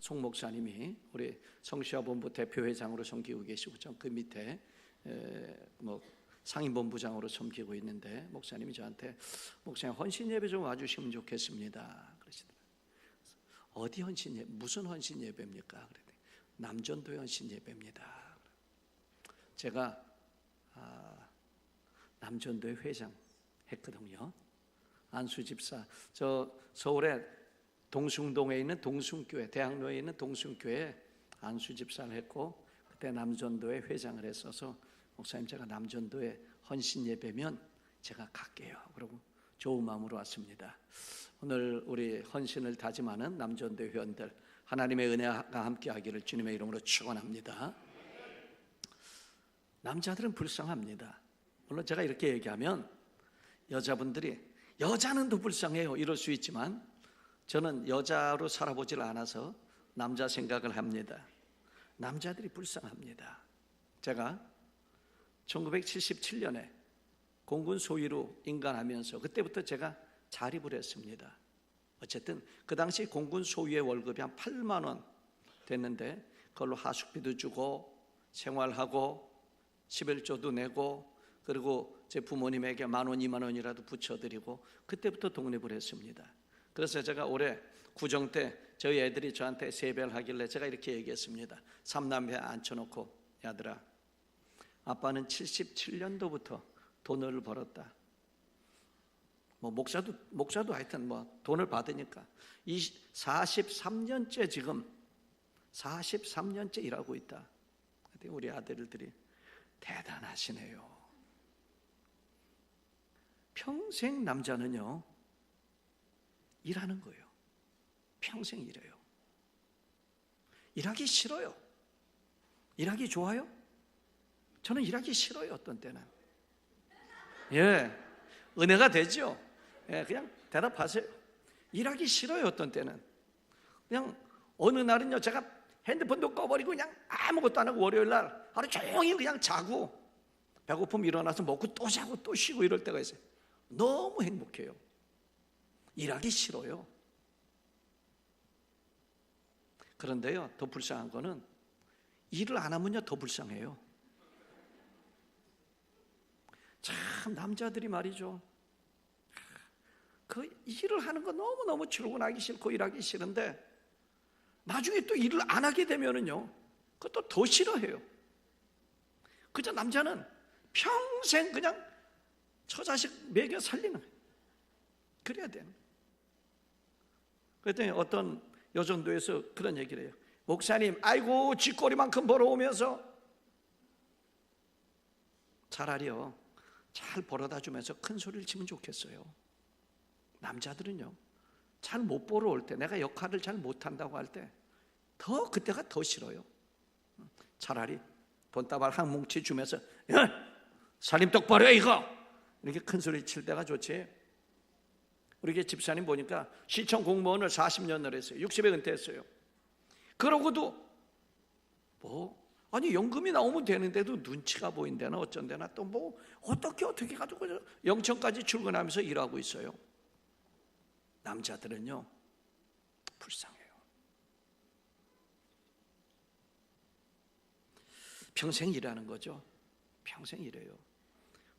송 목사님이 우리 성시화본부 대표회장으로 섬기고 계시고 그 밑에 상임본부장으로 섬기고 있는데, 목사님이 저한테 목사님 헌신 예배 좀 와주시면 좋겠습니다 그러시더라고요. 어디 헌신 예배, 무슨 헌신 예배입니까? 그랬더니 남전도의 헌신 예배입니다. 제가 남전도의 회장 했거든요. 안수 집사, 저 서울에 동숭동에 있는 동숭교회, 대학로에 있는 동숭교회 안수 집사를 했고, 그때 남전도의 회장을 했어서 목사님 제가 남전도에 헌신 예배면 제가 갈게요. 그러고 좋은 마음으로 왔습니다. 오늘 우리 헌신을 다짐하는 남전도 회원들, 하나님의 은혜가 함께하기를 주님의 이름으로 축원합니다. 남자들은 불쌍합니다. 물론 제가 이렇게 얘기하면 여자분들이 여자는 더 불쌍해요 이럴 수 있지만, 저는 여자로 살아보질 않아서 남자 생각을 합니다. 남자들이 불쌍합니다. 제가 1977년에 공군 소위로 인간하면서 그때부터 제가 자립을 했습니다. 어쨌든 그 당시 공군 소위의 월급이 한 8만 원 됐는데, 그걸로 하숙비도 주고 생활하고 11조도 내고, 그리고 제 부모님에게 10,000원 20,000원이라도 붙여드리고, 그때부터 독립을 했습니다. 그래서 제가 올해 구정 때 저희 애들이 저한테 세배를 하길래 제가 이렇게 얘기했습니다. 삼남매 앉혀놓고, 야들아, 아빠는 77년도부터 돈을 벌었다. 목사도 하여튼 돈을 받으니까 43년째 지금 43년째 일하고 있다. 우리 아들들이 대단하시네요. 평생 남자는요 일하는 거예요. 평생 일해요. 일하기 싫어요? 일하기 좋아요? 저는 일하기 싫어요. 어떤 때는. 은혜가 되죠. 그냥 대답하세요. 일하기 싫어요. 어떤 때는. 그냥 어느 날은요 제가 핸드폰도 꺼버리고 그냥 아무것도 안 하고 월요일날 하루 종일 그냥 자고, 배고프면 일어나서 먹고 또 자고 또 쉬고 이럴 때가 있어요. 너무 행복해요. 일하기 싫어요. 그런데요 더 불쌍한 거는 일을 안 하면요 더 불쌍해요. 참 남자들이 말이죠, 그 일을 하는 거 너무너무 출근하기 싫고 일하기 싫은데 나중에 또 일을 안 하게 되면은요 그것도 더 싫어해요. 그저 남자는 평생 그냥 처자식 먹여 살리는 거예요. 그래야 돼요. 그랬더니 어떤 여전도에서 그런 얘기를 해요. 목사님, 아이고 쥐꼬리만큼 벌어오면서 차라리요 잘 벌어다 주면서 큰 소리를 치면 좋겠어요. 남자들은요 잘 못 벌어올 때, 내가 역할을 잘 못한다고 할 때 그때가 더 싫어요. 차라리 돈다발 한 뭉치 주면서 야, 살림 똑바로 해 이거, 이렇게 큰 소리 칠 때가 좋지. 우리 집사님 보니까 시청 공무원을 40년을 했어요. 60에 은퇴했어요. 그러고도 아니 연금이 나오면 되는데도 눈치가 보인다나 어쩐다나 또 어떻게 가지고 영천까지 출근하면서 일하고 있어요. 남자들은요 불쌍해요. 평생 일하는 거죠. 평생 일해요.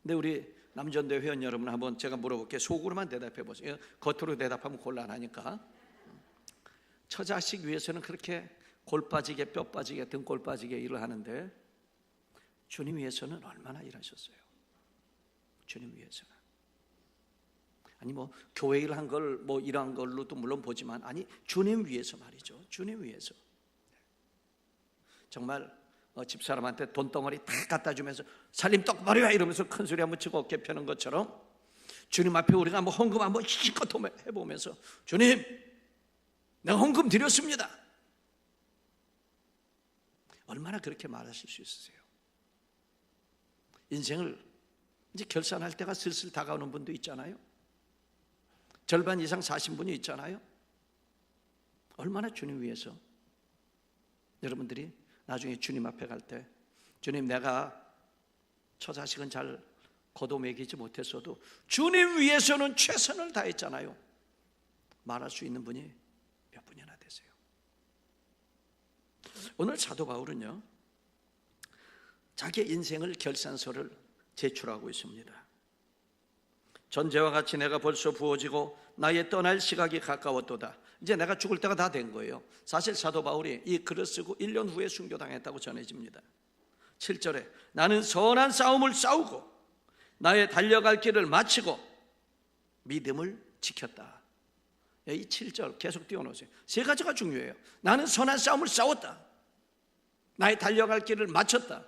근데 우리 남전도 회원 여러분, 한번 제가 물어볼게요. 속으로만 대답해 보세요. 겉으로 대답하면 곤란하니까. 처자식 위해서는 그렇게 골 빠지게 뼈 빠지게 등골 빠지게 일을 하는데, 주님 위해서는 얼마나 일하셨어요? 주님 위해서는. 아니 교회 일 한 걸 일한 걸로도 물론 보지만, 아니 주님 위해서 말이죠. 주님 위해서. 정말 집사람한테 돈덩어리 다 갖다 주면서 살림 똑바로 해 이러면서 큰 소리 한번 치고 어깨 펴는 것처럼, 주님 앞에 우리가 헌금 한번 실컷 해보면서, 주님 내가 헌금 드렸습니다, 얼마나 그렇게 말하실 수 있으세요? 인생을 이제 결산할 때가 슬슬 다가오는 분도 있잖아요. 절반 이상 사신 분이 있잖아요. 얼마나 주님 위해서. 여러분들이 나중에 주님 앞에 갈 때, 주님 내가 처자식은 잘 거둬먹이지 못했어도 주님 위해서는 최선을 다했잖아요, 말할 수 있는 분이 몇 분이나 되세요? 오늘 사도 바울은요, 자기의 인생을 결산서를 제출하고 있습니다. 전제와 같이 내가 벌써 부어지고 나의 떠날 시각이 가까웠도다. 이제 내가 죽을 때가 다 된 거예요. 사실 사도 바울이 이 글을 쓰고 1년 후에 순교당했다고 전해집니다. 7절에 나는 선한 싸움을 싸우고 나의 달려갈 길을 마치고 믿음을 지켰다. 이 7절 계속 띄워놓으세요. 세 가지가 중요해요. 나는 선한 싸움을 싸웠다. 나의 달려갈 길을 마쳤다.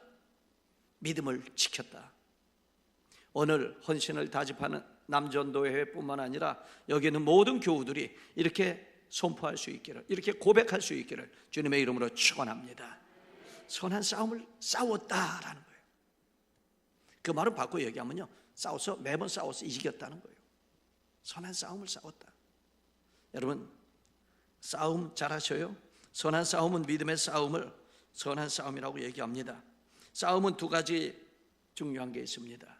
믿음을 지켰다. 오늘 헌신을 다짐하는 남전도회뿐만 아니라 여기 있는 모든 교우들이 이렇게 선포할 수 있기를, 이렇게 고백할 수 있기를 주님의 이름으로 축원합니다. 선한 싸움을 싸웠다라는 거예요. 그 말은 바꿔 얘기하면요, 매번 싸워서 이겼다는 거예요. 선한 싸움을 싸웠다. 여러분, 싸움 잘하셔요? 선한 싸움은 믿음의 싸움을 선한 싸움이라고 얘기합니다. 싸움은 두 가지 중요한 게 있습니다.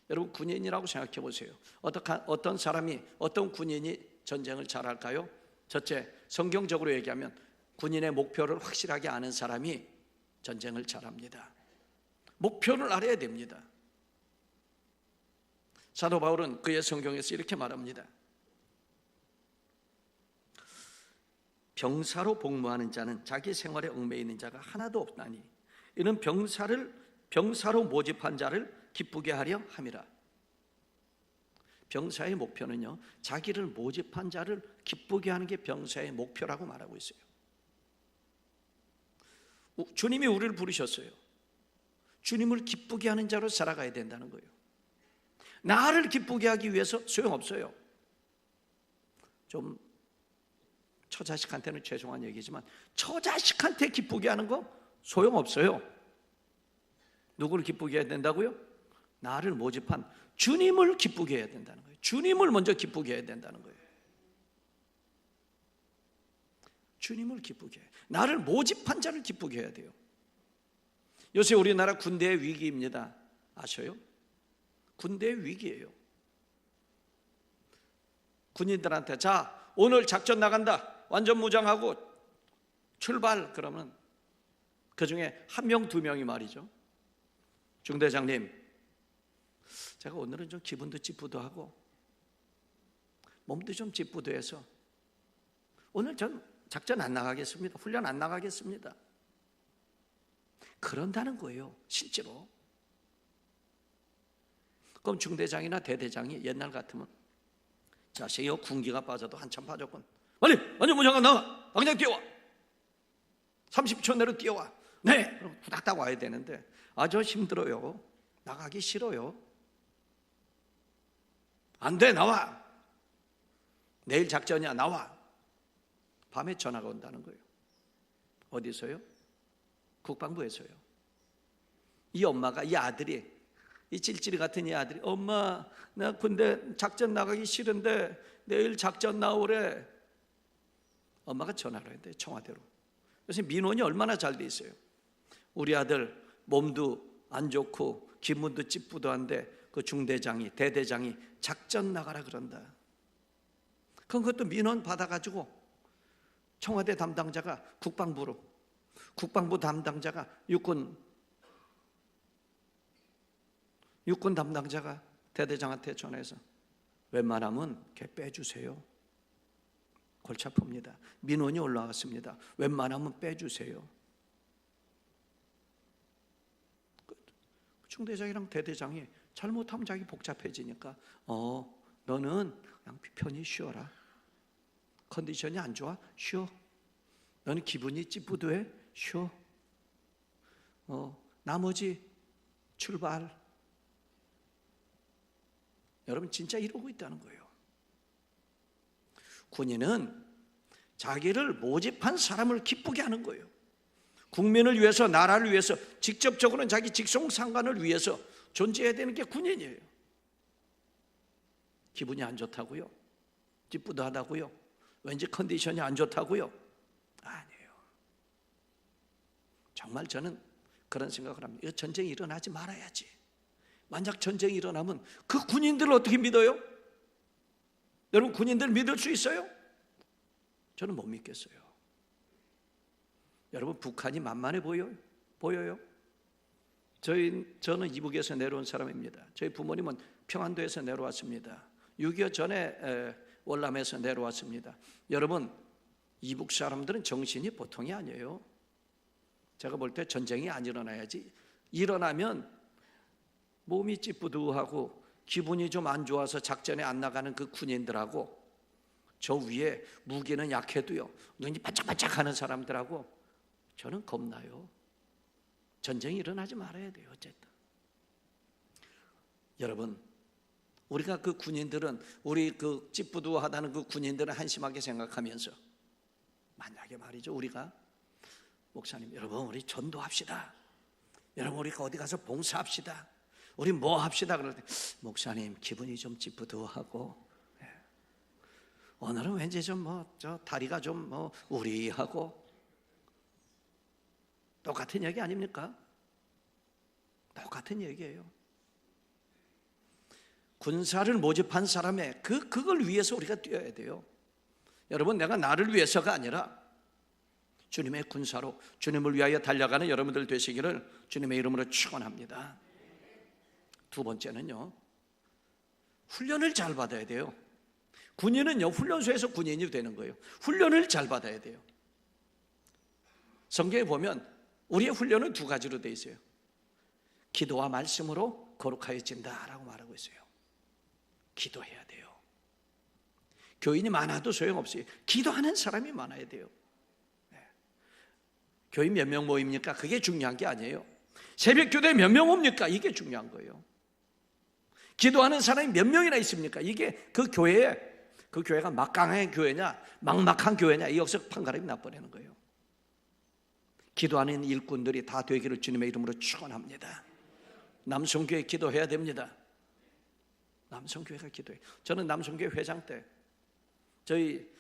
여러분, 군인이라고 생각해 보세요. 어떤 사람이, 어떤 군인이 전쟁을 잘할까요? 첫째, 성경적으로 얘기하면 군인의 목표를 확실하게 아는 사람이 전쟁을 잘합니다. 목표를 알아야 됩니다. 사도 바울은 그의 성경에서 이렇게 말합니다. 병사로 복무하는 자는 자기 생활에 얽매여 있는 자가 하나도 없나니 이는 병사로 모집한 자를 기쁘게 하려 함이라. 병사의 목표는요, 자기를 모집한 자를 기쁘게 하는 게 병사의 목표라고 말하고 있어요. 주님이 우리를 부르셨어요. 주님을 기쁘게 하는 자로 살아가야 된다는 거예요. 나를 기쁘게 하기 위해서 소용없어요. 좀 처자식한테는 죄송한 얘기지만 처자식한테 기쁘게 하는 거 소용없어요. 누구를 기쁘게 해야 된다고요? 나를 모집한 주님을 기쁘게 해야 된다는 거예요. 주님을 먼저 기쁘게 해야 된다는 거예요. 주님을 기쁘게 해요. 나를 모집한 자를 기쁘게 해야 돼요. 요새 우리나라 군대의 위기입니다. 아셔요? 군대의 위기예요. 군인들한테 자, 오늘 작전 나간다. 완전 무장하고 출발. 그러면 그 중에 한 명, 두 명이 말이죠. 중대장님, 제가 오늘은 좀 기분도 찌뿌드하고 몸도 좀 찌뿌드해서 오늘 전 작전 안 나가겠습니다. 훈련 안 나가겠습니다. 그런다는 거예요, 실제로. 그럼 중대장이나 대대장이 옛날 같으면 자식이 군기가 빠져도 한참 빠졌군. 빨리 완전 무장관 나와. 당장 뛰어와. 30초 내로 뛰어와. 네. 그럼 후닥닥 와야 되는데 아주 힘들어요. 나가기 싫어요. 안 돼, 나와. 내일 작전이야, 나와. 밤에 전화가 온다는 거예요. 어디서요? 국방부에서요. 이 엄마가, 이 아들이, 이 찔찔이 같은 이 아들이 엄마, 나 군대 작전 나가기 싫은데 내일 작전 나오래. 엄마가 전화를 했대, 청와대로. 그래서 민원이 얼마나 잘 돼 있어요. 우리 아들 몸도 안 좋고 기분도 찌뿌드한데 그 중대장이, 대대장이 작전 나가라 그런다. 그럼 그것도 민원 받아가지고 청와대 담당자가 국방부 담당자가 육군 담당자가 대대장한테 전해서 웬만하면 걔 빼주세요. 골치 아픕니다. 민원이 올라왔습니다. 웬만하면 빼주세요. 중대장이랑 대대장이 잘못하면 자기 복잡해지니까 너는 그냥 편히 쉬어라. 컨디션이 안 좋아? 쉬어. 너는 기분이 찌뿌드해? 쉬어. 나머지 출발. 여러분, 진짜 이러고 있다는 거예요. 군인은 자기를 모집한 사람을 기쁘게 하는 거예요. 국민을 위해서, 나라를 위해서, 직접적으로는 자기 직속상관을 위해서 존재해야 되는 게 군인이에요. 기분이 안 좋다고요? 찌뿌드하다고요? 왠지 컨디션이 안 좋다고요? 아니에요. 정말 저는 그런 생각을 합니다. 이거 전쟁이 일어나지 말아야지. 만약 전쟁이 일어나면 그 군인들을 어떻게 믿어요? 여러분, 군인들 믿을 수 있어요? 저는 못 믿겠어요. 여러분, 북한이 만만해 보여요? 저는 이북에서 내려온 사람입니다. 저희 부모님은 평안도에서 내려왔습니다. 6.25 전에 월남에서 내려왔습니다. 여러분, 이북 사람들은 정신이 보통이 아니에요. 제가 볼 때 전쟁이 안 일어나야지, 일어나면 몸이 찌뿌두하고 기분이 좀 안 좋아서 작전에 안 나가는 그 군인들하고, 저 위에 무기는 약해도요 눈이 반짝반짝하는 사람들하고 저는 겁나요. 전쟁이 일어나지 말아야 돼요. 어쨌든 여러분, 우리가 그 군인들은, 우리 그 찌뿌두하다는 그 군인들은 한심하게 생각하면서, 만약에 말이죠, 우리가 목사님, 여러분 우리 전도합시다, 여러분 우리 어디 가서 봉사합시다, 우리 뭐 합시다 그럴 때, 목사님 기분이 좀 찌뿌두하고 오늘은 왠지 좀 저 다리가 좀 우리하고, 똑같은 얘기 아닙니까? 똑같은 얘기예요. 군사를 모집한 사람의 그걸 위해서 우리가 뛰어야 돼요. 여러분, 내가 나를 위해서가 아니라 주님의 군사로 주님을 위하여 달려가는 여러분들 되시기를 주님의 이름으로 축원합니다. 두 번째는요, 훈련을 잘 받아야 돼요. 군인은요, 훈련소에서 군인이 되는 거예요. 훈련을 잘 받아야 돼요. 성경에 보면 우리의 훈련은 두 가지로 되어 있어요. 기도와 말씀으로 거룩하여진다라고 말하고 있어요. 기도해야 돼요. 교인이 많아도 소용없어요. 기도하는 사람이 많아야 돼요. 교인 몇 명 모입니까? 그게 중요한 게 아니에요. 새벽 교대 몇 명 옵니까? 이게 중요한 거예요. 기도하는 사람이 몇 명이나 있습니까? 이게 그 교회가 막강한 교회냐 막막한 교회냐, 이 여기서 판가름이 나버리는 거예요. 기도하는 일꾼들이 다 되기를 주님의 이름으로 축원합니다. 남성교회 기도해야 됩니다. 남성교회가 기도해요. 저는 남성교회 회장 때, 저희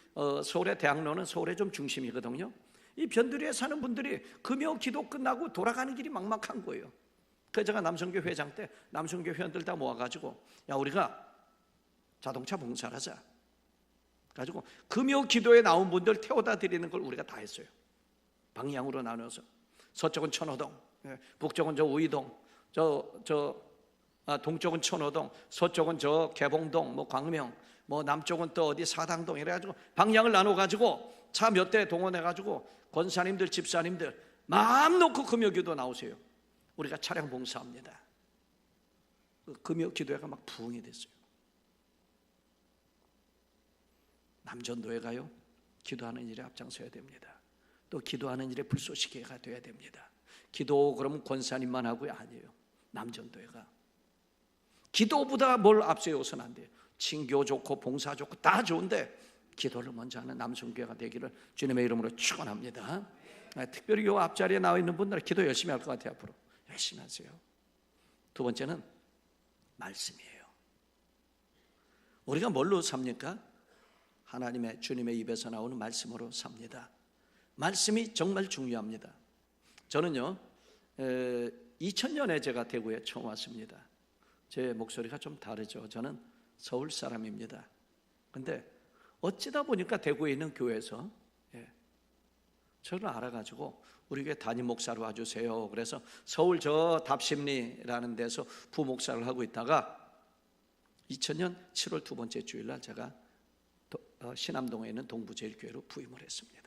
서울의 대학로는 서울의 좀 중심이거든요. 이 변두리에 사는 분들이 금요 기도 끝나고 돌아가는 길이 막막한 거예요. 그래서 제가 남성교회 회장 때 남성교회 회원들 다 모아가지고, 야 우리가 자동차 봉사를 하자 가지고 금요 기도에 나온 분들 태워다 드리는 걸 우리가 다 했어요. 방향으로 나눠서 서쪽은 천호동, 북쪽은 저 우이동, 동쪽은 천호동, 서쪽은 저 개봉동, 광명, 남쪽은 또 어디 사당동, 이래가지고 방향을 나눠가지고 차 몇 대 동원해가지고 권사님들, 집사님들 마음 놓고 금요기도 나오세요. 우리가 차량 봉사합니다. 금요기도회가 막 부흥이 됐어요. 남전도회 가요. 기도하는 일에 앞장서야 됩니다. 또 기도하는 일에 불쏘시개가 돼야 됩니다. 기도 그러면 권사님만 하고요? 아니에요. 남전도회가 기도보다 뭘 앞세워서는 안 돼요. 친교 좋고 봉사 좋고 다 좋은데 기도를 먼저 하는 남성교회가 되기를 주님의 이름으로 축원합니다. 특별히 이 앞자리에 나와 있는 분들은 기도 열심히 할 것 같아요. 앞으로 열심히 하세요. 두 번째는 말씀이에요. 우리가 뭘로 삽니까? 하나님의, 주님의 입에서 나오는 말씀으로 삽니다. 말씀이 정말 중요합니다. 저는요 2000년에 제가 대구에 처음 왔습니다. 제 목소리가 좀 다르죠. 저는 서울 사람입니다. 근데 어찌다 보니까 대구에 있는 교회에서 저를 알아가지고 우리 교회 담임 목사로 와주세요. 그래서 서울 저 답심리라는 데서 부목사를 하고 있다가 2000년 7월 두 번째 주일날 제가 신암동에 있는 동부제일교회로 부임을 했습니다.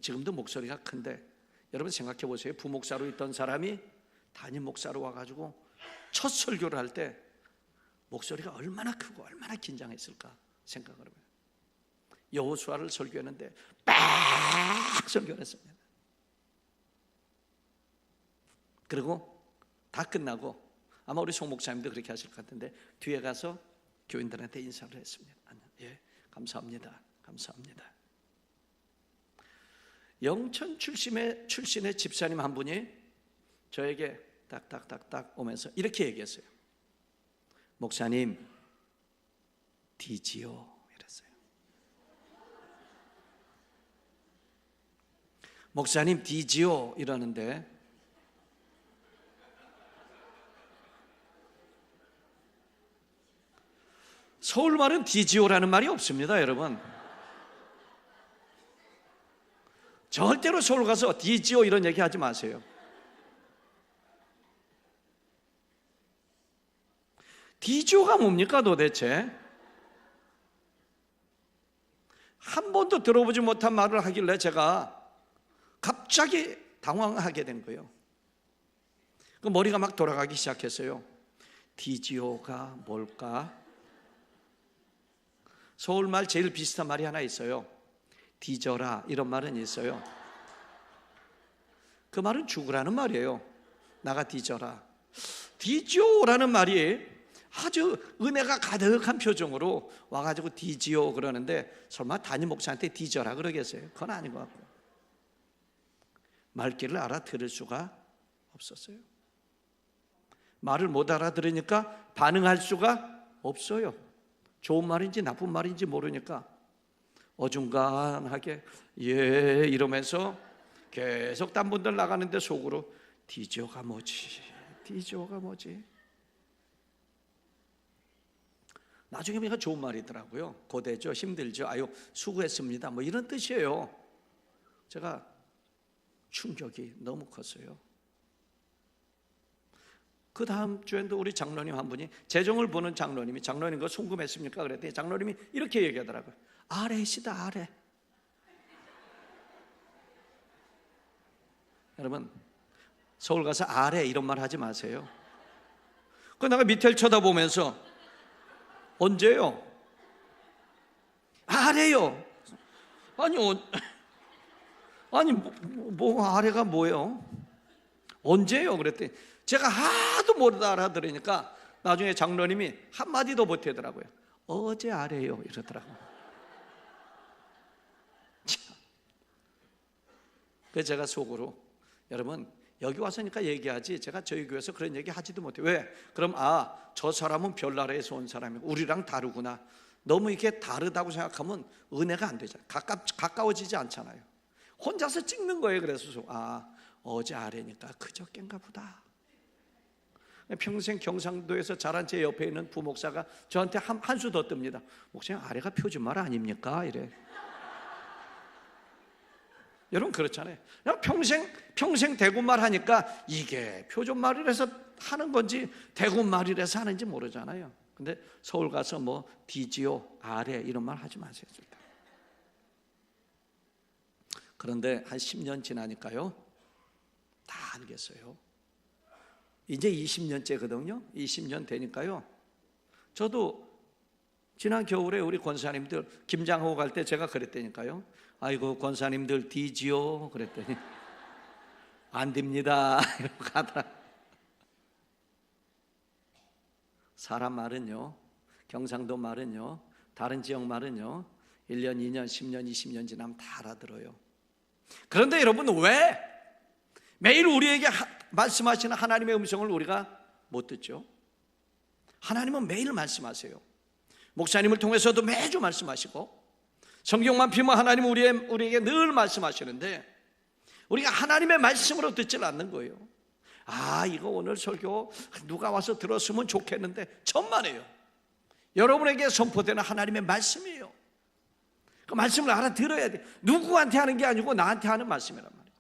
지금도 목소리가 큰데 여러분 생각해 보세요. 부목사로 있던 사람이 담임 목사로 와가지고 첫 설교를 할 때 목소리가 얼마나 크고 얼마나 긴장했을까 생각을 해봐요. 여호수아를 설교했는데 빡 설교를 했습니다. 그리고 다 끝나고 아마 우리 송 목사님도 그렇게 하실 것 같은데 뒤에 가서 교인들한테 인사를 했습니다. 예, 감사합니다. 감사합니다. 영천 출신의 집사님 한 분이 저에게 딱딱딱딱 오면서 이렇게 얘기했어요. 목사님 디지요 이랬어요. 목사님 디지요 이러는데 서울말은 디지요라는 말이 없습니다. 여러분, 절대로 서울 가서 디지오 이런 얘기 하지 마세요. 디지오가 뭡니까 도대체? 한 번도 들어보지 못한 말을 하길래 제가 갑자기 당황하게 된 거예요. 그 머리가 막 돌아가기 시작했어요. 디지오가 뭘까? 서울말 제일 비슷한 말이 하나 있어요. 뒤져라, 이런 말은 있어요. 그 말은 죽으라는 말이에요. 나가 뒤져라. 디지오라는 말이 아주 은혜가 가득한 표정으로 와가지고 디지오 그러는데 설마 담임 목사한테 뒤져라 그러겠어요? 그건 아닌 것 같고, 말귀를 알아들을 수가 없었어요. 말을 못 알아들으니까 반응할 수가 없어요. 좋은 말인지 나쁜 말인지 모르니까 어중간하게 예 이러면서 계속 딴 분들 나가는데 속으로 디지오가 뭐지? 디지오가 뭐지? 나중에 보니까 좋은 말이더라고요. 고되죠, 힘들죠, 아유 수고했습니다, 뭐 이런 뜻이에요. 제가 충격이 너무 컸어요. 그 다음 주에도 우리 장로님 한 분이, 재정을 보는 장로님이, 장로님 그거 송금했습니까? 그랬더니 장로님이 이렇게 얘기하더라고요. 아래시다, 아래. 여러분, 서울 가서 아래 이런 말 하지 마세요. 그 내가 밑을 쳐다보면서 언제요? 아래요. 아니 뭐 아래가 뭐예요? 언제요? 그랬더니 제가 하도 못 알아들으니까 나중에 장로님이 한마디도 못하더라고요. 어제 아래요 이러더라고요. 그래서 제가 속으로, 여러분 여기 와서니까 얘기하지 제가 저희 교회에서 그런 얘기 하지도 못해요. 왜? 그럼 저 사람은 별나라에서 온 사람이고 우리랑 다르구나, 너무 이렇게 다르다고 생각하면 은혜가 안 되잖아요. 가까워지지 않잖아요. 혼자서 찍는 거예요. 그래서 어제 아래니까 그저껜가 보다. 평생 경상도에서 자란 제 옆에 있는 부목사가 저한테 한 수 더 뜹니다. 목사님 아래가 표준말 아닙니까? 이래. 여러분 그렇잖아요. 평생 대구말 하니까 이게 표준말이라서 하는 건지 대구말이라서 하는지 모르잖아요. 근데 서울 가서 뭐 디지오, 아래 이런 말 하지 마세요. 그런데 한 10년 지나니까요 다 알겠어요. 이제 20년째거든요 20년 되니까요. 저도 지난 겨울에 우리 권사님들 김장하고 갈 때 제가 그랬다니까요. 아이고 권사님들 디지오 그랬더니 안 됩니다 이러고 가더라. 사람 말은요, 경상도 말은요, 다른 지역 말은요 1년, 2년, 10년, 20년 지나면 다 알아들어요. 그런데 여러분 왜 매일 우리에게 말씀하시는 하나님의 음성을 우리가 못 듣죠? 하나님은 매일 말씀하세요. 목사님을 통해서도 매주 말씀하시고 성경만 피면 하나님은 우리에게 늘 말씀하시는데 우리가 하나님의 말씀으로 듣질 않는 거예요. 이거 오늘 설교 누가 와서 들었으면 좋겠는데 천만에요. 여러분에게 선포되는 하나님의 말씀이에요. 그 말씀을 알아들어야 돼. 누구한테 하는 게 아니고 나한테 하는 말씀이란 말이에요.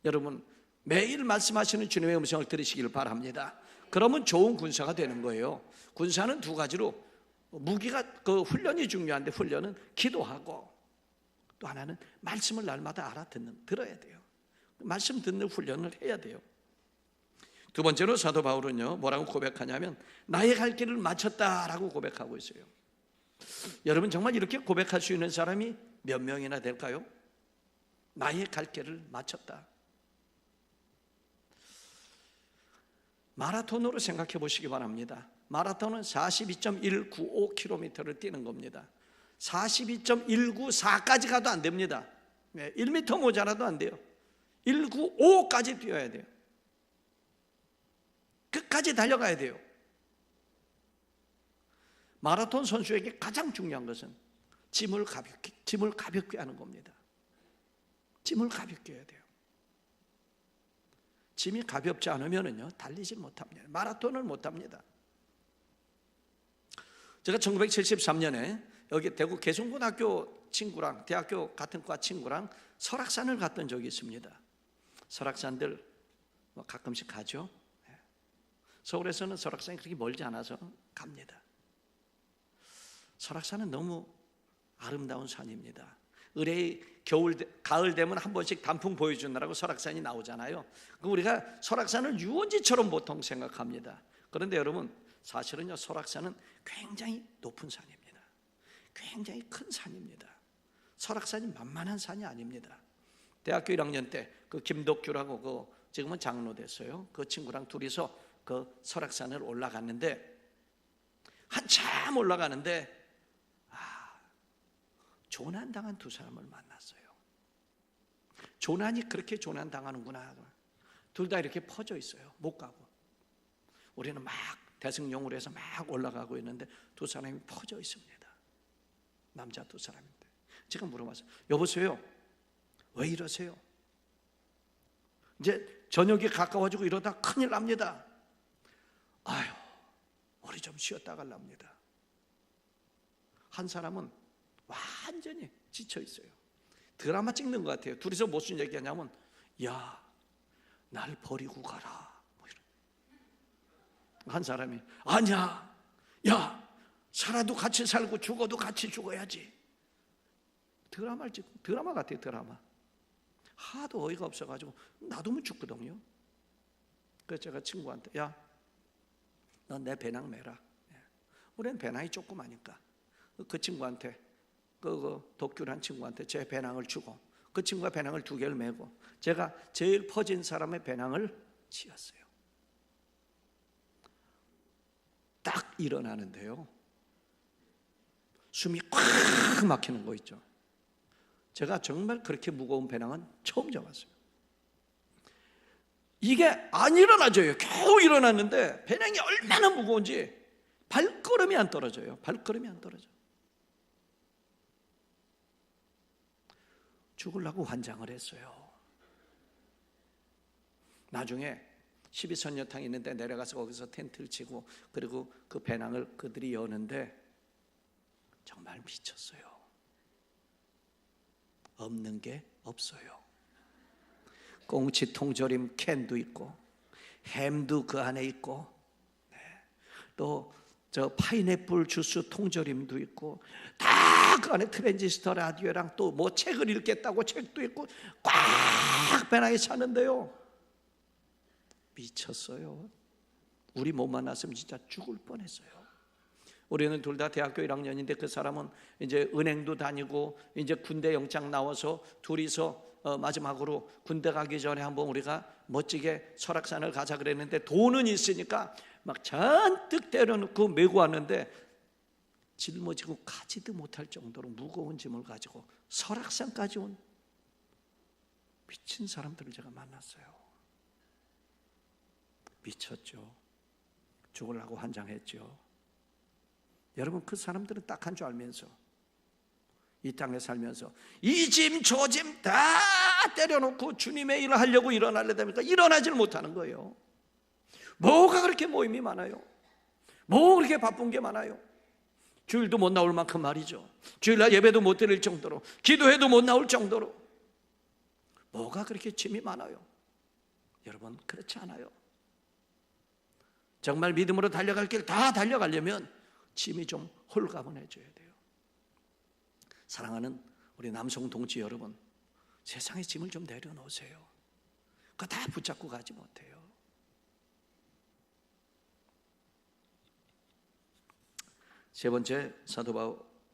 여러분 매일 말씀하시는 주님의 음성을 들으시길 바랍니다. 그러면 좋은 군사가 되는 거예요. 군사는 두 가지로, 무기가 그 훈련이 중요한데 훈련은 기도하고 또 하나는 말씀을 날마다 들어야 돼요. 말씀 듣는 훈련을 해야 돼요. 두 번째로 사도 바울은요 뭐라고 고백하냐면 나의 갈 길을 마쳤다라고 고백하고 있어요. 여러분 정말 이렇게 고백할 수 있는 사람이 몇 명이나 될까요? 나의 갈 길을 마쳤다. 마라톤으로 생각해 보시기 바랍니다. 마라톤은 42.195km를 뛰는 겁니다. 42.194까지 가도 안 됩니다. 1m 모자라도 안 돼요. 195까지 뛰어야 돼요. 끝까지 달려가야 돼요. 마라톤 선수에게 가장 중요한 것은 짐을 가볍게 하는 겁니다. 짐을 가볍게 해야 돼요. 짐이 가볍지 않으면요 달리질 못합니다. 마라톤을 못합니다. 제가 1973년에 여기 대구 개성고등학교 친구랑, 대학교 같은 과 친구랑 설악산을 갔던 적이 있습니다. 설악산들 뭐 가끔씩 가죠. 서울에서는 설악산이 그렇게 멀지 않아서 갑니다. 설악산은 너무 아름다운 산입니다. 의뢰의 가을 되면 한 번씩 단풍 보여주느라고 설악산이 나오잖아요. 우리가 설악산을 유원지처럼 보통 생각합니다. 그런데 여러분, 사실은요, 설악산은 굉장히 높은 산입니다. 굉장히 큰 산입니다. 설악산이 만만한 산이 아닙니다. 대학교 1학년 때 그 김덕규라고 지금은 장로 됐어요. 그 친구랑 둘이서 그 설악산을 올라갔는데, 한참 올라가는데 조난당한 두 사람을 만났어요. 조난이 그렇게 조난당하는구나. 둘 다 이렇게 퍼져 있어요. 못 가고. 우리는 막 대승용으로 해서 막 올라가고 있는데 두 사람이 퍼져 있습니다. 남자 두 사람인데 제가 물어봤어요. 여보세요, 왜 이러세요? 이제 저녁이 가까워지고 이러다 큰일 납니다. 아유, 우리 좀 쉬었다 갈랍니다. 한 사람은 완전히 지쳐 있어요. 드라마 찍는 것 같아요. 둘이서 무슨 얘기하냐면, 야, 날 버리고 가라, 뭐 이런. 한 사람이, 아니야, 야, 살아도 같이 살고 죽어도 같이 죽어야지. 드라마 같아요. 드라마. 하도 어이가 없어가지고 놔두면 죽거든요. 그래서 제가 친구한테, 야, 넌 내 배낭 매라. 우리는 배낭이 조그마니까 그 친구한테, 그 독규란 친구한테 제 배낭을 주고, 그 친구가 배낭을 2개를 메고 제가 제일 퍼진 사람의 배낭을 치었어요. 딱 일어나는데요, 숨이 꽉 막히는 거 있죠. 제가 정말 그렇게 무거운 배낭은 처음 잡았어요. 이게 안 일어나져요. 겨우 일어났는데 배낭이 얼마나 무거운지 발걸음이 안 떨어져요. 발걸음이 안 떨어져. 죽으려고 환장을 했어요. 나중에 12선녀탕 있는데 내려가서 거기서 텐트를 치고, 그리고 그 배낭을 그들이 여는데 정말 미쳤어요. 없는 게 없어요. 꽁치 통조림 캔도 있고, 햄도 그 안에 있고, 또 저 파인애플 주스 통조림도 있고, 다 그 안에 트랜지스터 라디오랑 또 뭐 책을 읽겠다고 책도 있고 꽉 배낭에 찼는데요, 미쳤어요. 우리 못 만났으면 진짜 죽을 뻔했어요. 우리는 둘 다 대학교 1학년인데 그 사람은 이제 은행도 다니고 이제 군대 영장 나와서 둘이서 마지막으로 군대 가기 전에 한번 우리가 멋지게 설악산을 가자 그랬는데, 돈은 있으니까 막 잔뜩 때려놓고 메고 왔는데 짊어지고 가지도 못할 정도로 무거운 짐을 가지고 설악산까지 온 미친 사람들을 제가 만났어요. 미쳤죠. 죽으려고 환장했죠. 여러분, 그 사람들은 딱 한 줄 알면서 이 땅에 살면서 이 짐 저 짐 다 때려놓고 주님의 일을 하려고 일어나려 됩니까? 일어나질 못하는 거예요. 뭐가 그렇게 모임이 많아요? 뭐 그렇게 바쁜 게 많아요? 주일도 못 나올 만큼 말이죠. 주일날 예배도 못 드릴 정도로, 기도해도 못 나올 정도로 뭐가 그렇게 짐이 많아요? 여러분, 그렇지 않아요. 정말 믿음으로 달려갈 길 다 달려가려면 짐이 좀 홀가분해져야 돼요. 사랑하는 우리 남성 동지 여러분, 세상의 짐을 좀 내려놓으세요. 그거 다 붙잡고 가지 못해요. 세 번째, 사도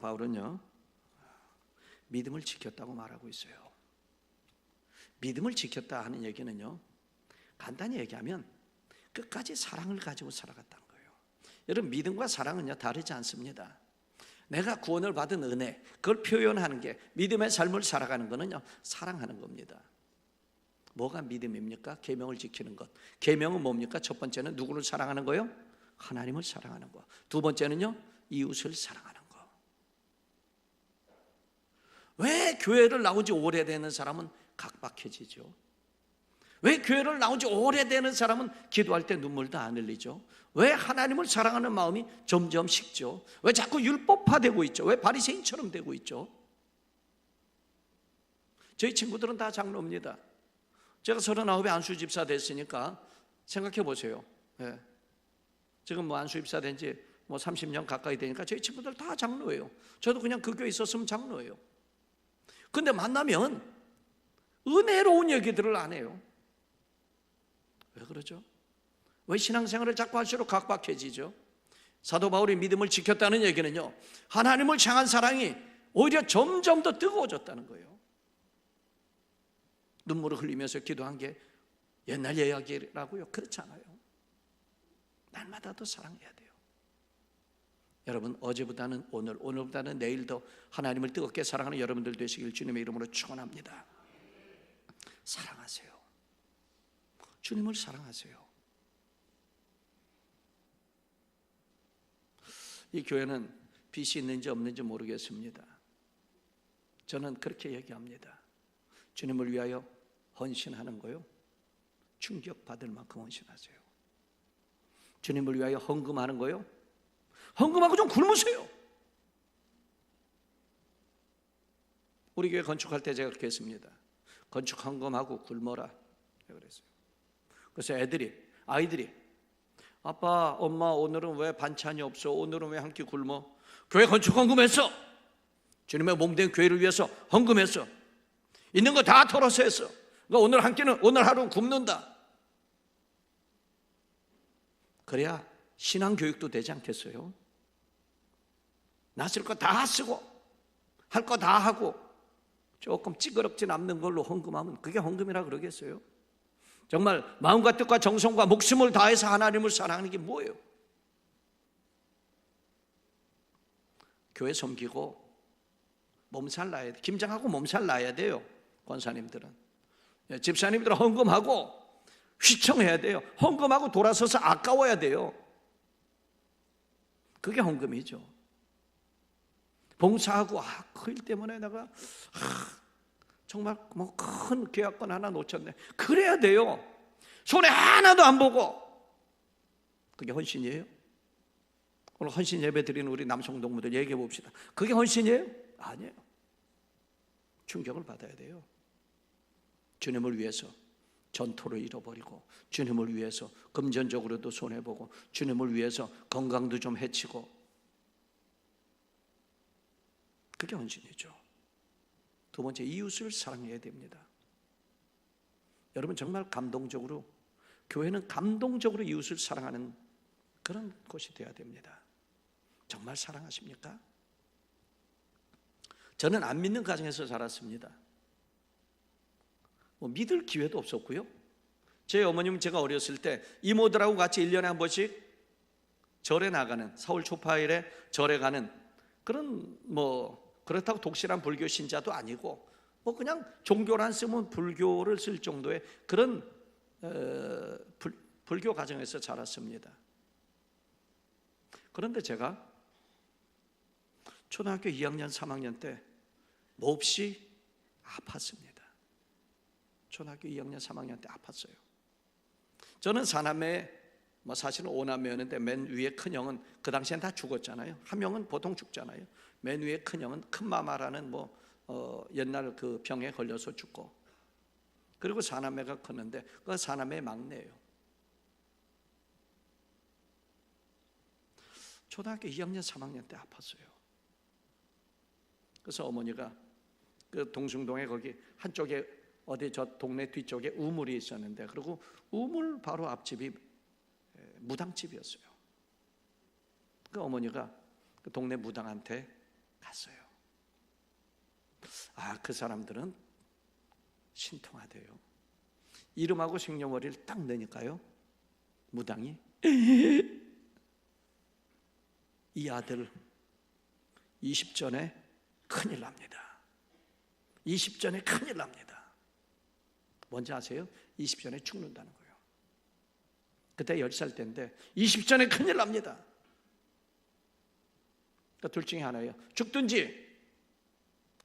바울은요, 믿음을 지켰다고 말하고 있어요. 믿음을 지켰다 하는 얘기는요, 간단히 얘기하면 끝까지 사랑을 가지고 살아갔다는 거예요. 여러분, 믿음과 사랑은요 다르지 않습니다. 내가 구원을 받은 은혜, 그걸 표현하는 게, 믿음의 삶을 살아가는 거는요 사랑하는 겁니다. 뭐가 믿음입니까? 계명을 지키는 것. 계명은 뭡니까? 첫 번째는 누구를 사랑하는 거요? 하나님을 사랑하는 거. 두 번째는요, 이웃을 사랑하는 거. 왜 교회를 나온 지 오래되는 사람은 각박해지죠? 왜 교회를 나온 지 오래되는 사람은 기도할 때 눈물도 안 흘리죠? 왜 하나님을 사랑하는 마음이 점점 식죠? 왜 자꾸 율법화되고 있죠? 왜 바리새인처럼 되고 있죠? 저희 친구들은 다 장로입니다. 제가 39에 안수 집사 됐으니까 생각해 보세요. 예. 지금 뭐 안수 집사 된 지 뭐 30년 가까이 되니까 저희 친구들 다 장로예요. 저도 그냥 그 교회 있었으면 장로예요. 근데 만나면 은혜로운 얘기들을 안 해요. 왜 그러죠? 왜 신앙생활을 자꾸 할수록 각박해지죠? 사도 바울이 믿음을 지켰다는 얘기는요, 하나님을 향한 사랑이 오히려 점점 더 뜨거워졌다는 거예요. 눈물을 흘리면서 기도한 게 옛날 이야기라고요? 그렇지 않아요. 날마다 더 사랑해야 돼요. 여러분, 어제보다는 오늘, 오늘보다는 내일 더 하나님을 뜨겁게 사랑하는 여러분들 되시길 주님의 이름으로 축원합니다. 사랑하세요. 주님을 사랑하세요. 이 교회는 빚이 있는지 없는지 모르겠습니다. 저는 그렇게 얘기합니다. 주님을 위하여 헌신하는 거요, 충격받을 만큼 헌신하세요. 주님을 위하여 헌금하는 거요, 헌금하고 좀 굶으세요. 우리 교회 건축할 때 제가 그렇게 했습니다. 건축 헌금하고 굶어라 그랬어요. 그래서 아이들이 아빠, 엄마 오늘은 왜 반찬이 없어? 오늘은 왜 한 끼 굶어? 교회 건축 헌금했어. 주님의 몸된 교회를 위해서 헌금했어. 있는 거 다 털어서 했어. 그러니까 오늘 한 끼는, 오늘 하루는 굶는다. 그래야 신앙교육도 되지 않겠어요? 나 쓸 거 다 쓰고 할 거 다 하고 조금 찌그럽지 남는 걸로 헌금하면 그게 헌금이라 그러겠어요? 정말 마음과 뜻과 정성과 목숨을 다해서 하나님을 사랑하는 게 뭐예요? 교회 섬기고 몸살 나야 돼. 김장하고 몸살 나야 돼요. 권사님들은, 집사님들은 헌금하고 휘청해야 돼요. 헌금하고 돌아서서 아까워야 돼요. 그게 헌금이죠. 봉사하고 그 일 때문에 내가 정말 뭐 큰 계약권 하나 놓쳤네. 그래야 돼요. 손에 하나도 안 보고. 그게 헌신이에요? 오늘 헌신 예배 드리는 우리 남성 동무들 얘기해 봅시다. 그게 헌신이에요? 아니에요. 충격을 받아야 돼요. 주님을 위해서 전토를 잃어버리고, 주님을 위해서 금전적으로도 손해보고, 주님을 위해서 건강도 좀 해치고, 그게 헌신이죠. 두 번째, 이웃을 사랑해야 됩니다. 여러분, 정말 감동적으로, 교회는 감동적으로 이웃을 사랑하는 그런 곳이 되어야 됩니다. 정말 사랑하십니까? 저는 안 믿는 가정에서 자랐습니다. 뭐 믿을 기회도 없었고요. 제 어머님은 제가 어렸을 때 이모들하고 같이 1년에 한 번씩 절에 나가는, 서울 초파일에 절에 가는 그런, 뭐 그렇다고 독실한 불교 신자도 아니고, 뭐 그냥 종교란 쓰면 불교를 쓸 정도의 그런 불교 가정에서 자랐습니다. 그런데 제가 초등학교 2학년, 3학년 때 몹시 아팠습니다. 초등학교 2학년, 3학년 때 아팠어요. 저는 사남매, 뭐 사실은 5남매였는데 맨 위에 큰형은 그 당시엔 다 죽었잖아요. 한 명은 보통 죽잖아요. 맨 위에 큰형은 큰마마라는 옛날 그 병에 걸려서 죽고, 그리고 사남매가 컸는데 그 사남매의 막내예요. 초등학교 2학년, 3학년 때 아팠어요. 그래서 어머니가 그 동숭동에 거기 한쪽에 어디 저 동네 뒤쪽에 우물이 있었는데, 그리고 우물 바로 앞집이 무당집이었어요. 그 어머니가 그 동네 무당한테 갔어요. 그 사람들은 신통하대요. 이름하고 생년월일을 딱 넣으니까요, 무당이 이 아들 20전에 큰일 납니다. 20전에 큰일 납니다. 뭔지 아세요? 20전에 죽는다는 거예요. 그때 10살 때인데 20전에 큰일 납니다. 그러니까 둘 중에 하나예요. 죽든지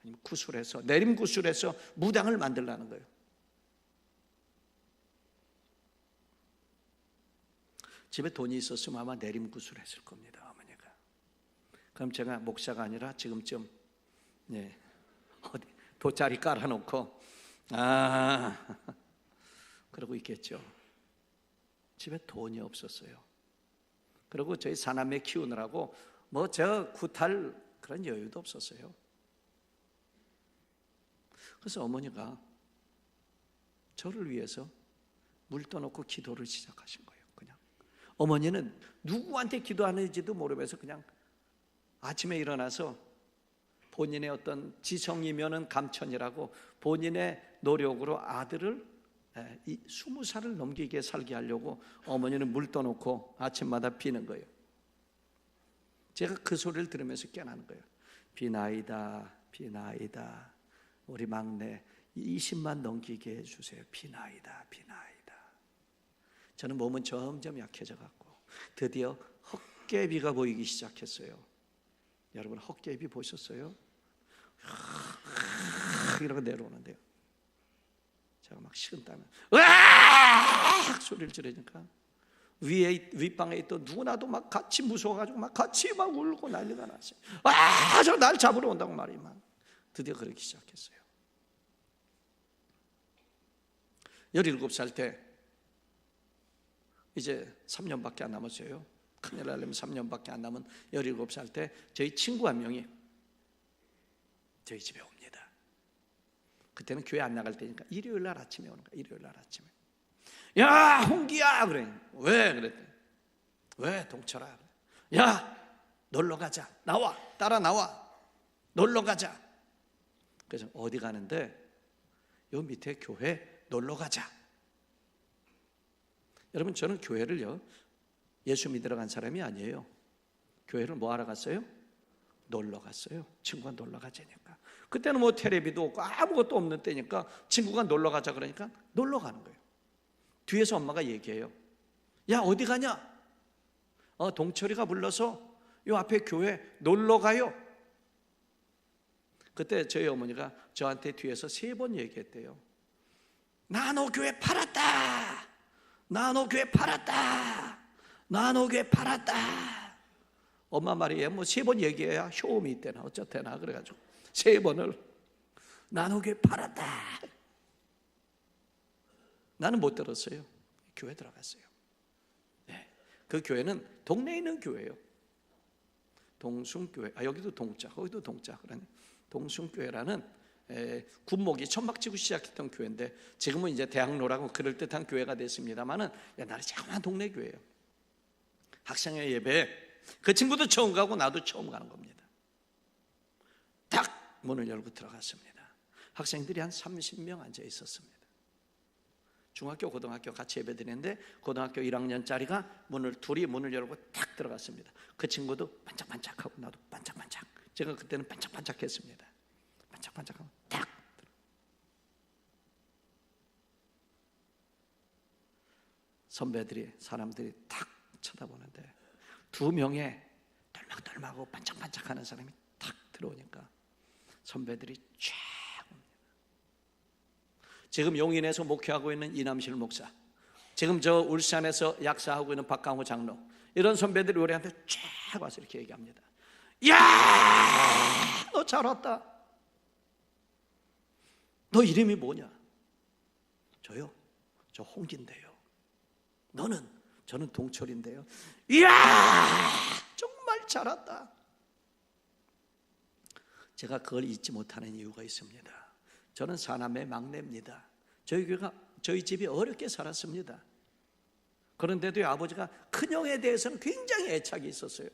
아니면 구술해서, 내림 구술해서 무당을 만들라는 거예요. 집에 돈이 있었으면 아마 내림 구술했을 겁니다, 어머니가. 그럼 제가 목사가 아니라 지금쯤 어디 돗자리 깔아놓고 그러고 있겠죠. 집에 돈이 없었어요. 그리고 저희 사남매 키우느라고 뭐 저 구탈 그런 여유도 없었어요. 그래서 어머니가 저를 위해서 물 떠놓고 기도를 시작하신 거예요. 그냥 어머니는 누구한테 기도하는지도 모르면서 그냥 아침에 일어나서 본인의 어떤 지성이면은 감천이라고 본인의 노력으로 아들을 20살을 넘기게 살게 하려고 어머니는 물 떠놓고 아침마다 비는 거예요. 제가 그 소리를 들으면서 깨어나는 거예요. 비나이다, 비나이다. 우리 막내 20만 넘기게 해주세요. 비나이다, 비나이다. 저는 몸은 점점 약해져 갖고 드디어 헛개비가 보이기 시작했어요. 여러분 헛개비 보셨어요? 이러고 내려오는데요. 제가 막 식은땀에 으악 소리를 지르니까 윗방에 있던 누구나도 막 같이 무서워가지고 막 같이 막 울고 난리가 났어요. 저 날 잡으러 온다고 말이 막 드디어 그러기 시작했어요. 17살 때 이제 3년밖에 안 남았어요. 큰일 나려면 3년밖에 안 남은 17살 때 저희 친구 한 명이 저희 집에 옵니다. 그때는 교회 안 나갈 때니까 일요일 날 아침에 오는 거야. 일요일 날 아침에. 야 홍기야 그래. 왜 그랬더니 왜 동철아. 야 놀러 가자. 나와 따라 나와. 놀러 가자. 그래서 어디 가는데 요 밑에 교회 놀러 가자. 여러분 저는 교회를요 예수 믿으러 간 사람이 아니에요. 교회를 뭐 하러 갔어요? 놀러 갔어요. 친구가 놀러 가자니까. 그때는 뭐 텔레비도 없고 아무것도 없는 때니까 친구가 놀러 가자 그러니까 놀러 가는 거예요. 뒤에서 엄마가 얘기해요. 야 어디 가냐? 동철이가 불러서 요 앞에 교회 놀러 가요. 그때 저희 어머니가 저한테 뒤에서 3번 얘기했대요. 나 너 교회 팔았다. 나 너 교회 팔았다. 나 너 교회 팔았다. 엄마 말이에요. 뭐 3번 얘기해야 효험이 있대나 어쩌대나 그래가지고 3번을 나 너 교회 팔았다. 나는 못 들었어요. 교회 들어갔어요. 네. 그 교회는 동네에 있는 교회예요. 동숭교회. 여기도 동자, 거기도 동자. 그러네. 동숭교회라는 군목이 천막 치고 시작했던 교회인데 지금은 이제 대학로라고 그럴듯한 교회가 됐습니다만은 옛날에 조그만 동네 교회예요. 학생회 예배 그 친구도 처음 가고 나도 처음 가는 겁니다. 딱 문을 열고 들어갔습니다. 학생들이 한 30명 앉아 있었습니다. 중학교, 고등학교 같이 예배 드리는데 고등학교 1학년짜리가 둘이 문을 열고 딱 들어갔습니다. 그 친구도 반짝반짝하고 나도 반짝반짝. 제가 그때는 반짝반짝했습니다. 반짝반짝하고 딱 선배들이 사람들이 탁 쳐다보는데 2명의 덜막덜막하고 반짝반짝하는 사람이 탁 들어오니까 선배들이 쫙 옵니다. 지금 용인에서 목회하고 있는 이남실 목사, 지금 저 울산에서 약사하고 있는 박강호 장로, 이런 선배들이 우리한테 쫙 와서 이렇게 얘기합니다. 야, 너 잘 왔다. 너 이름이 뭐냐? 저요? 저 홍기인데요. 너는? 저는 동철인데요. 이야, 정말 잘 왔다. 제가 그걸 잊지 못하는 이유가 있습니다. 저는 사남의 막내입니다. 저희 집이 어렵게 살았습니다. 그런데도 아버지가 큰형에 대해서는 굉장히 애착이 있었어요.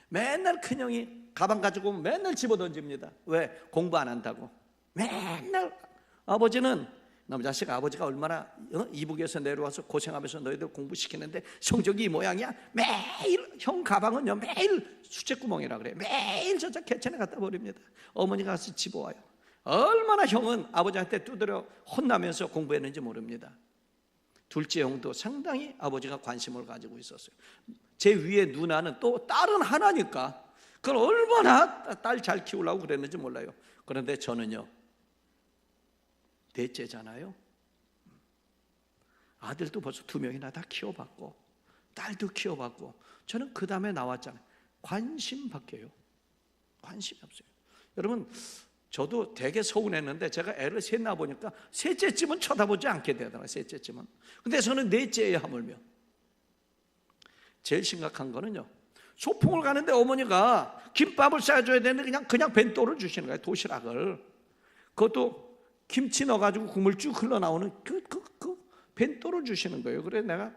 맨날 큰형이 가방 가지고 오면 맨날 집어던집니다. 왜? 공부 안 한다고. 맨날 아버지는 남자식 아버지가 얼마나 이북에서 내려와서 고생하면서 너희들 공부시키는데 성적이 이 모양이야. 매일 형 가방은요 매일 수채구멍이라 그래요. 매일 저쪽 개천에 갖다 버립니다. 어머니가 가서 집어와요. 얼마나 형은 아버지한테 두드려 혼나면서 공부했는지 모릅니다. 둘째 형도 상당히 아버지가 관심을 가지고 있었어요. 제 위에 누나는 또 딸은 하나니까 그걸 얼마나 딸 잘 키우려고 그랬는지 몰라요. 그런데 저는요 넷째잖아요. 아들도 벌써 2명이나 다 키워봤고 딸도 키워봤고 저는 그 다음에 나왔잖아요. 관심 밖에요. 관심이 없어요. 여러분 저도 되게 서운했는데 제가 애를 셋 낳아보니까 셋째쯤은 쳐다보지 않게 되더라고요. 셋째쯤은. 근데 저는 넷째에 하물며. 제일 심각한 거는요, 소풍을 가는데 어머니가 김밥을 싸줘야 되는데 그냥 벤또를 주시는 거예요. 도시락을. 그것도 김치 넣어가지고 국물 쭉 흘러나오는 그 벤또를 주시는 거예요. 그래 내가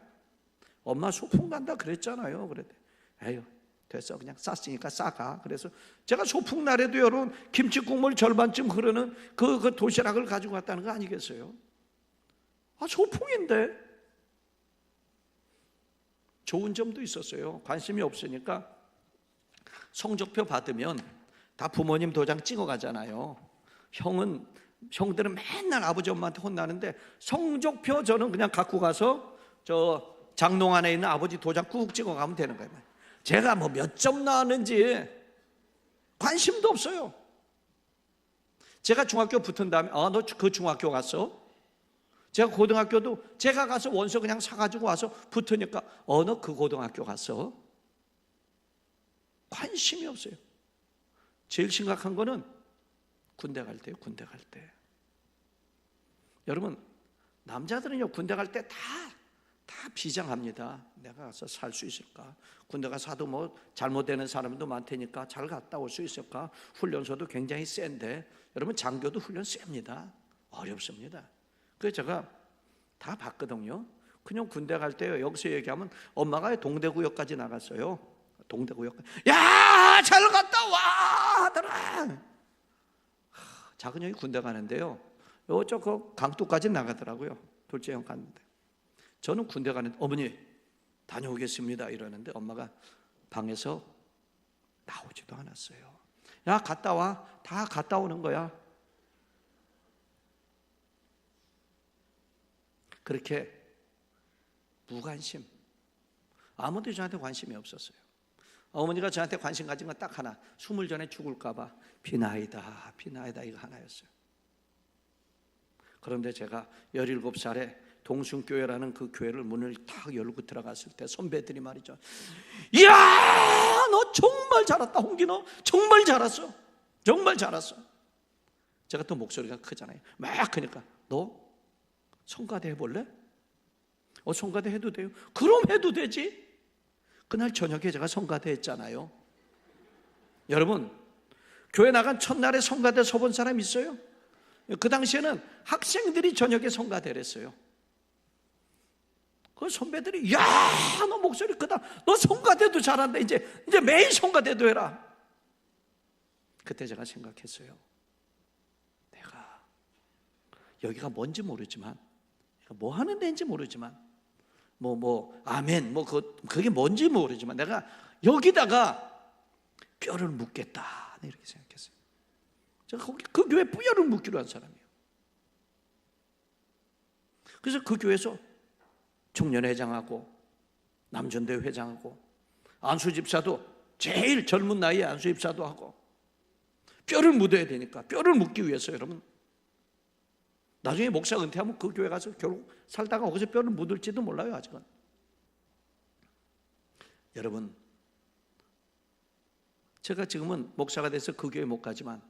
엄마 소풍 간다 그랬잖아요. 그랬더니 에휴 됐어, 그냥 쌌으니까 싸가. 그래서 제가 소풍 날에도 여러분 김치 국물 절반쯤 흐르는 그 도시락을 가지고 갔다는 거 아니겠어요? 소풍인데. 좋은 점도 있었어요. 관심이 없으니까 성적표 받으면 다 부모님 도장 찍어 가잖아요. 형들은 맨날 아버지 엄마한테 혼나는데 성적표 저는 그냥 갖고 가서 저 장롱 안에 있는 아버지 도장 꾹 찍어 가면 되는 거예요. 제가 뭐 몇 점 나왔는지 관심도 없어요. 제가 중학교 붙은 다음에 너 그 중학교 갔어? 제가 고등학교도 제가 가서 원서 그냥 사가지고 와서 붙으니까 너 그 고등학교 갔어? 관심이 없어요. 제일 심각한 거는 군대 갈 때요. 군대 갈 때. 여러분 남자들은요 군대 갈 때 다 비장합니다. 내가 가서 살 수 있을까? 군대 가서도 뭐 잘못되는 사람도 많다니까 잘 갔다 올 수 있을까? 훈련소도 굉장히 센데 여러분 장교도 훈련 셉니다. 어렵습니다. 그래서 제가 다 봤거든요. 그냥 군대 갈 때요, 여기서 얘기하면 엄마가 동대구역까지 나갔어요. 동대구역. 야, 잘 갔다 와 하더라. 작은 형이 군대 가는데요, 요쪽 그 강둑까지 나가더라고요. 둘째 형 갔는데 저는 군대 가는데 어머니 다녀오겠습니다 이러는데 엄마가 방에서 나오지도 않았어요. 야, 갔다 와. 다 갔다 오는 거야. 그렇게 무관심. 아무도 저한테 관심이 없었어요. 어머니가 저한테 관심 가진 건 딱 하나, 숨을 전에 죽을까 봐 비나이다 이거 하나였어요. 그런데 제가 17살에 동순교회라는 그 교회를 문을 탁 열고 들어갔을 때 선배들이 말이죠, 이야 너 정말 잘했다 홍기, 너 정말 잘했어, 정말 잘했어. 제가 또 목소리가 크잖아요. 막 크니까 너 성가대 해볼래? 성가대 해도 돼요? 그럼 해도 되지. 그날 저녁에 제가 성가대 했잖아요. 여러분 교회 나간 첫날에 성가대 서본 사람 있어요? 그 당시에는 학생들이 저녁에 성가대를 했어요. 그 선배들이 야 너 목소리 크다, 너 성가대도 잘한다, 이제 매일 성가대도 해라. 그때 제가 생각했어요. 내가 여기가 뭔지 모르지만, 뭐 하는 데인지 모르지만, 아멘, 그게 뭔지 모르지만 내가 여기다가 뼈를 묻겠다, 이렇게 생각했어요. 제가 거기 그 교회 뼈를 묻기로 한 사람이에요. 그래서 그 교회에서 청년회장하고 남전대 회장하고 안수 집사도 제일 젊은 나이에 안수 집사도 하고 뼈를 묻어야 되니까 뼈를 묻기 위해서 여러분 나중에 목사 은퇴하면 그 교회 가서 결국 살다가 거기서 뼈를 묻을지도 몰라요. 아직은. 여러분 제가 지금은 목사가 돼서 그 교회 못 가지만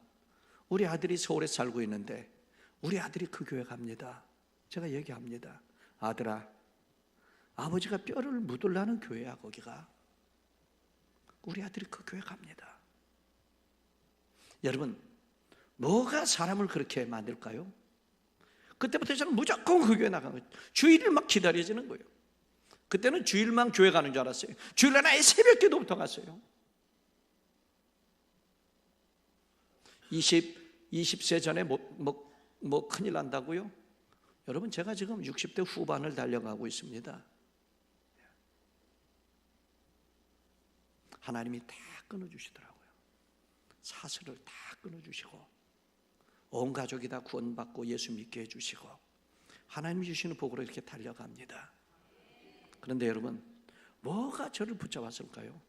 우리 아들이 서울에 살고 있는데 우리 아들이 그 교회 갑니다. 제가 얘기합니다. 아들아, 아버지가 뼈를 묻으려는 교회야 거기가. 우리 아들이 그 교회 갑니다. 여러분 뭐가 사람을 그렇게 만들까요? 그때부터 저는 무조건 그 교회 나간 거예요. 주일을 막 기다려지는 거예요. 그때는 주일만 교회 가는 줄 알았어요. 주일날 아예 새벽 기도부터 갔어요. 20세 전에 큰일 난다고요? 여러분 제가 지금 60대 후반을 달려가고 있습니다. 하나님이 다 끊어주시더라고요. 사슬을 다 끊어주시고 온 가족이 다 구원받고 예수 믿게 해주시고 하나님이 주시는 복으로 이렇게 달려갑니다. 그런데 여러분 뭐가 저를 붙잡았을까요?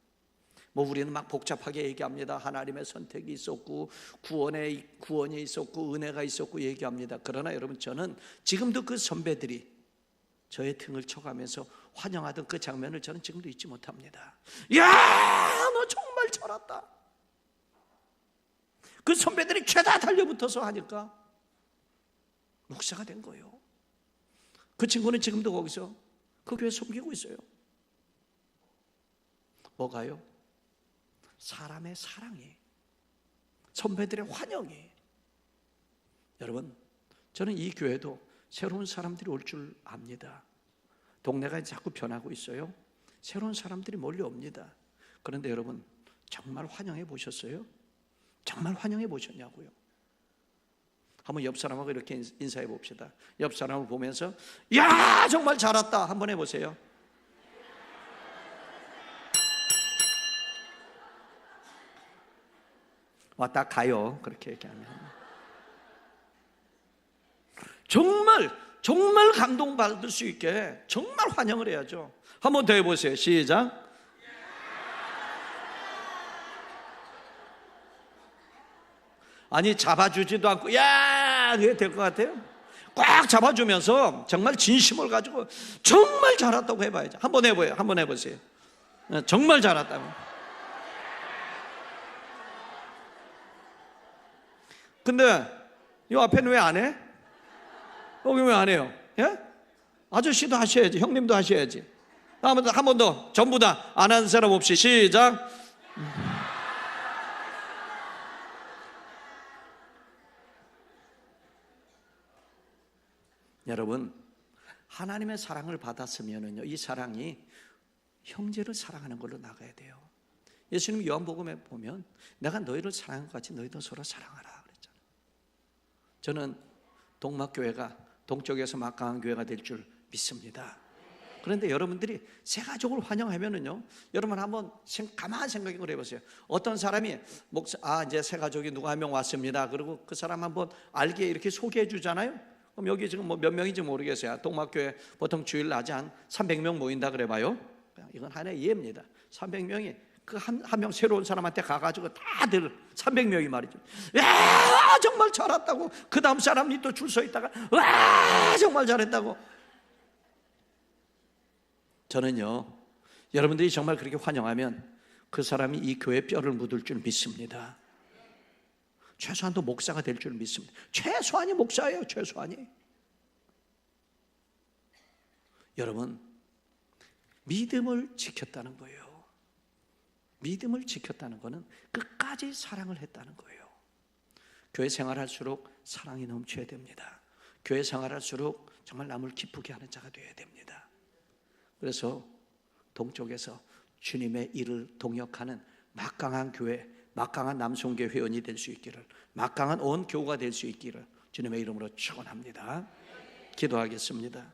우리는 막 복잡하게 얘기합니다. 하나님의 선택이 있었고 구원이 있었고 은혜가 있었고 얘기합니다. 그러나 여러분 저는 지금도 그 선배들이 저의 등을 쳐가면서 환영하던 그 장면을 저는 지금도 잊지 못합니다. 야, 너 정말 잘했다. 그 선배들이 죄다 달려붙어서 하니까 목사가 된 거예요. 그 친구는 지금도 거기서 그 교회 섬기고 있어요. 뭐가요? 사람의 사랑이, 선배들의 환영이. 여러분, 저는 이 교회도 새로운 사람들이 올 줄 압니다. 동네가 자꾸 변하고 있어요. 새로운 사람들이 몰려옵니다. 그런데 여러분, 정말 환영해 보셨어요? 정말 환영해 보셨냐고요? 한번 옆 사람하고 이렇게 인사해 봅시다. 옆 사람을 보면서 야, 정말 잘 왔다 한번 해보세요. 왔다 가요. 그렇게 얘기하면 정말 감동받을 수 있게 정말 환영을 해야죠. 한번 더 해보세요. 시작. 아니, 잡아주지도 않고 야, 그게 될 것 같아요? 꽉 잡아주면서 정말 진심을 가지고 정말 잘 왔다고 해봐야죠. 한번 해보세요. 한번 해보세요. 정말 잘 왔다고. 근데 이 앞에는 왜 안 해? 여기 왜 안 해요? 예? 아저씨도 하셔야지. 형님도 하셔야지. 한 번 더. 전부 다 안 하는 사람 없이 시작. 여러분, 하나님의 사랑을 받았으면은요, 이 사랑이 형제를 사랑하는 걸로 나가야 돼요. 예수님 요한복음에 보면 내가 너희를 사랑한 것 같이 너희도 서로 사랑하라 그랬잖아요. 저는 동막교회가 동쪽에서 막강한 교회가 될 줄 믿습니다. 그런데 여러분들이 새 가족을 환영하면은요, 여러분 한번 가만히 생각을 해보세요. 어떤 사람이 이제 새 가족이 누가 한 명 왔습니다. 그리고 그 사람 한번 알게 이렇게 소개해 주잖아요. 그럼 여기 지금 뭐 몇 명인지 모르겠어요. 동막교회 보통 주일 낮에 한 300명 모인다 그래 봐요. 이건 하나의 예입니다. 300명이 그 한 명 새로운 사람한테 가가지고 다들 300명이 말이죠. 야, 정말 잘했다고. 그 다음 사람이 또 줄 서 있다가 와, 정말 잘했다고. 저는요, 여러분들이 정말 그렇게 환영하면 그 사람이 이 교회 뼈를 묻을 줄 믿습니다. 최소한도 목사가 될 줄 믿습니다. 최소한이 목사예요. 최소한이. 여러분, 믿음을 지켰다는 거예요. 믿음을 지켰다는 것은 끝까지 사랑을 했다는 거예요. 교회 생활할수록 사랑이 넘쳐야 됩니다. 교회 생활할수록 정말 남을 기쁘게 하는 자가 되어야 됩니다. 그래서 동쪽에서 주님의 일을 동역하는 막강한 교회, 막강한 남성교 회원이 될 수 있기를, 막강한 온 교우가 될 수 있기를 주님의 이름으로 축원합니다. 기도하겠습니다.